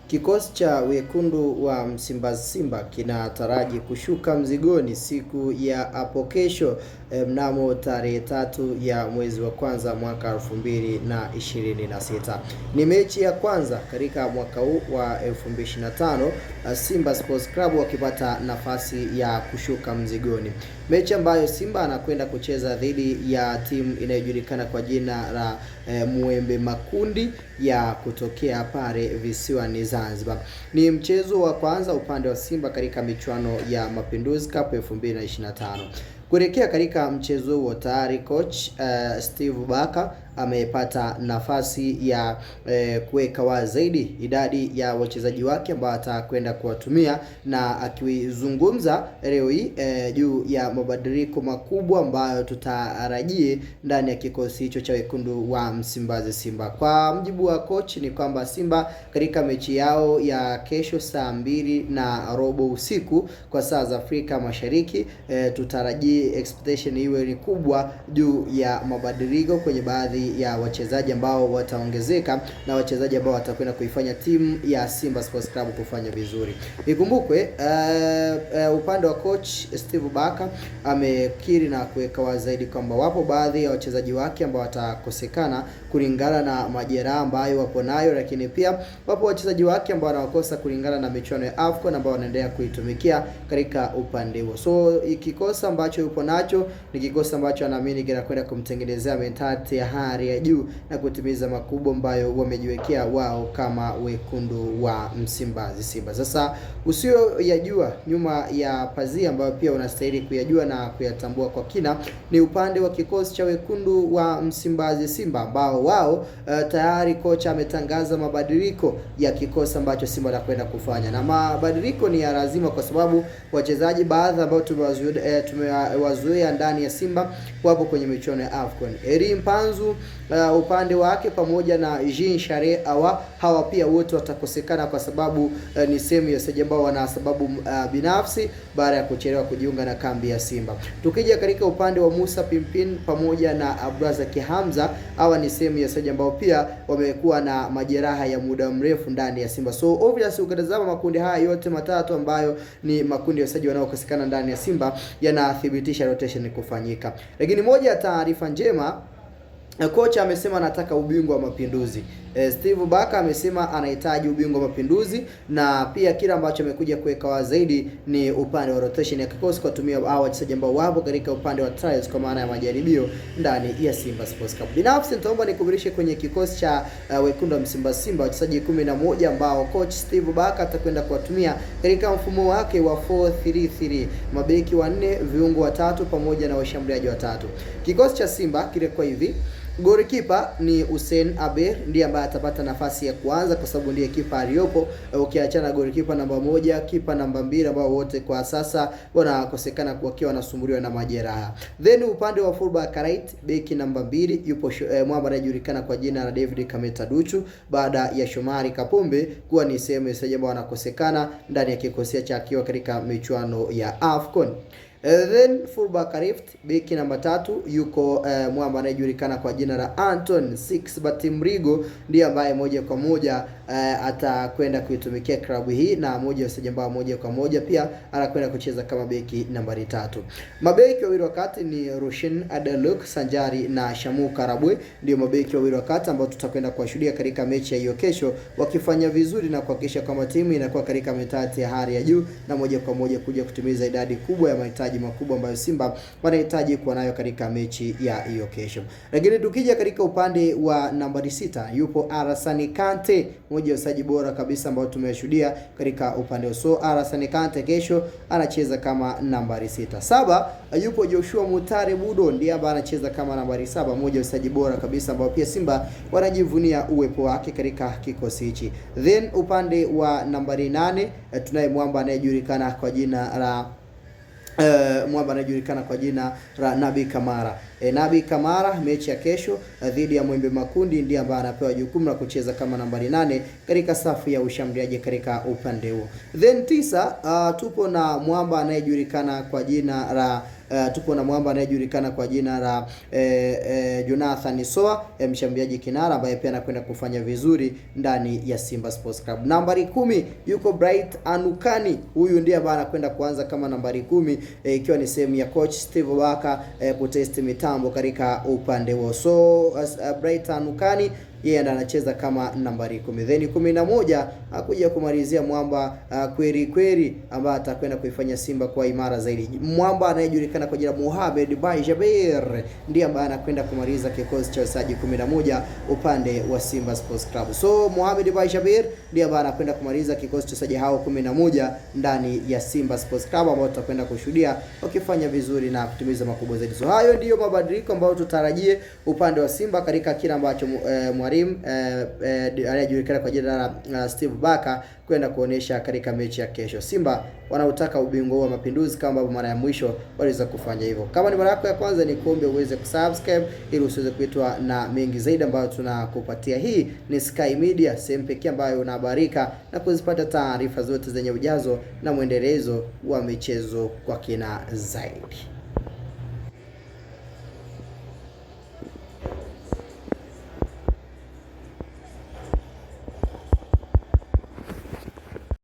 Kikosi cha wekundu wa Msimbazi Simba kinataraji kushuka mzigoni siku ya hapo kesho mnamo tarehe 3 ya mwezi wa kwanza mwaka 2026. Ni mechi ya kwanza katika mwaka huu wa 2025 Simba Sports Club wakipata nafasi ya kushuka mzigoni. Mechi ambayo Simba anakwenda kucheza dhidi ya timu inayojulikana kwa jina la Mwembe Makundi ya kutokea pale visiwani Zanzibar. Ni mchezo wa kwanza upande wa Simba katika michuano ya Mapinduzi Cup 2025. Kuelekea katika mchezo huo tayari coach Steve Baka amepata nafasi ya kuweka wazi zaidi idadi ya wachezaji wake ambao atakwenda kuwatumia, na akizungumza leo hii juu ya mabadiliko makubwa ambayo tutarajie ndani ya kikosi hicho cha wekundu wa Msimbazi Simba. Kwa mjibu wa coach ni kwamba Simba katika mechi yao ya kesho saa 2:15 usiku kwa saa za Afrika Mashariki, tutarajie expectation iwe ni kubwa juu ya mabadiliko kwenye baadhi ya wachezaji ambao wataongezeka na wachezaji ambao watakwenda kuifanya timu ya Simba Sports Club kufanya vizuri. Ikumbukwe upande wa coach Steve Baka amekiri na kuweka wazi zaidi kwamba wapo baadhi ya wachezaji wake ambao watakosekana kulingana na majeraha ambayo wapo nayo, lakini pia wapo wachezaji wake ambao wanakosa kulingana na michuano ya AFCON ambao wanaendelea kuitumikia katika upande huo. So kikosi ambacho yupo nacho ni kikosi ambacho anaamini kinakwenda kumtengenezea mentality ya hali ya juu na kutimiza makubwa ambayo wamejiwekea wao kama wekundu wa Msimbazi Simba. Sasa usio yajua nyuma ya pazia ambayo pia unastahili kuyajua na kuyatambua kwa kina ni upande wa kikosi cha wekundu wa Msimbazi Simba ambao wao tayari kocha ametangaza mabadiliko ya kikosi ambacho Simba anakwenda kufanya, na mabadiliko ni ya lazima kwa sababu wachezaji baadhi ambao tumewazoea ndani ya Simba wapo kwenye michuano ya AFCON. Eri Mpanzu upande wake pamoja na Jean Share hawa pia wote watakosekana kwa sababu ni sehemu ya wachezaji ambao wana sababu binafsi baada ya kuchelewa kujiunga na kambi ya Simba. Tukija katika upande wa Musa Pimpin pamoja na Abdrazaki Hamza, hawa ni sehemu ya wachezaji ambao pia wamekuwa na majeraha ya muda mrefu ndani ya Simba. So obviously ukitazama makundi haya yote matatu ambayo ni makundi ya wachezaji wanaokosekana ndani ya Simba yanathibitisha rotation kufanyika. Lakini moja ya taarifa njema, kocha amesema anataka ubingwa wa Mapinduzi. Steve Baka amesema anahitaji ubingwa wa Mapinduzi, na pia kile ambacho amekuja kuweka wazi zaidi ni upande wa rotation ya kikosi kwa kutumia hao wachezaji ambao wapo katika upande wa trials kwa maana ya majaribio ndani ya Simba Sports Club. Binafsi nitaomba nikubirishe kwenye kikosi cha wekundu wa Msimbazi Simba wachezaji 11 ambao coach Steve Baka atakwenda kuwatumia katika mfumo wake wa 4-3-3, mabeki 4, viungo 3 pamoja na washambuliaji 3. Kikosi cha Simba kilikuwa hivi: goalkeeper ni Hussein Aber, ndiye ambaye atapata nafasi ya kuanza kwa sababu ndiye kipa aliyopo, ukiachana goalkeeper namba 1, kipa namba 2 ambao wote kwa sasa wanakosekana wakiwa wanasumbuliwa na majeraha. Then upande wa fullback right, beki namba 2 yupo mwamba anayejulikana kwa jina la David Kameta Duchu baada ya Shomari Kapombe kuwa ni sehemu ya wachezaji ambao wanakosekana ndani ya kikosi cha akiwa katika michuano ya AFCON. Then fullback left, beki namba 3 yuko mwamba anayejulikana kwa jina la Anton Sixbert Mrigo, ndiye ambaye moja kwa moja atakwenda kuitumikia klabu hii na moja ya wachezaji ambao moja kwa moja pia anakwenda kucheza kama beki nambari 3. Mabeki wawili wakati ni Rushin Adeluk sanjari na Shamu Karabwe, ndio mabeki wawili wakati ambao tutakwenda kuwashuhudia katika mechi ya hiyo kesho wakifanya vizuri na kuhakikisha kama timu inakuwa katika metati ya hali ya juu na moja kwa moja kuja kutimiza idadi kubwa ya mahitaji makubwa ambayo Simba wanahitaji kuwa nayo katika mechi ya hiyo kesho. Lakini tukija katika upande wa nambari 6 yupo Alassane Kante, mmoja wa wachezaji bora kabisa ambao tumeshuhudia katika upande. So Alassane Kante kesho anacheza kama nambari 6. 7 yupo Joshua Mutare Budo, ndiye ambaye anacheza kama nambari 7, mmoja wa wachezaji bora kabisa ambao pia Simba wanajivunia uwepo wake katika kikosi hichi. Then upande wa nambari 8 tunaye mwamba anayejulikana kwa jina la Nabi Kamara. Nabi Kamara mechi ya kesho dhidi ya Mwembe Makundi ndiye ambaye anapewa jukumu la kucheza kama nambari 8 katika safu ya ushambuliaji katika upande huo. Then 9 tupo na mwamba anayejulikana kwa jina la tupo na mwamba anayejulikana kwa jina la Jonathan Soa, mshambuliaji kinara ambaye pia anakwenda kufanya vizuri ndani ya Simba Sports Club. Nambari 10 yuko Bright Anukani. Huyu ndiye ambaye anakwenda kuanza kama nambari 10, ikiwa ni sehemu ya coach Steve Baka kutest mitambo katika upande wao. So Bright Anukani yeye ndo anacheza kama nambari 10. Then 11 akuja kumalizia mwamba kweli ambaye atakwenda kuifanya Simba kwa imara zaidi. Mwamba anayejulikana kwa jina Mohamed Bajaber ndiye ambaye anakwenda kumaliza kikosi cha wachezaji 11 upande wa Simba Sports Club. So Mohamed Bajaber ndiye ambaye anakwenda kumaliza kikosi cha wachezaji hao 11 ndani ya Simba Sports Club, ambao tutakwenda kushuhudia wakifanya vizuri na kutimiza makubwa zaidi. So hayo ndiyo mabadiliko ambayo tutarajie upande wa Simba katika kila ambacho mwalimu anayejulikana kwa jina la Steve Baka kwenda kuonesha katika mechi ya kesho. Simba wanautaka ubingwa wa Mapinduzi kama ambavyo mara ya mwisho waliweza kufanya hivyo. Kama ni mara yako ya kwanza, ni kuombe uweze kusubscribe ili usiweze kuitwa na mengi zaidi ambayo tunakupatia. Hii ni Sky Media, sehemu pekee ambayo unahabarika na kuzipata taarifa zote zenye ujazo na mwendelezo wa michezo kwa kina zaidi.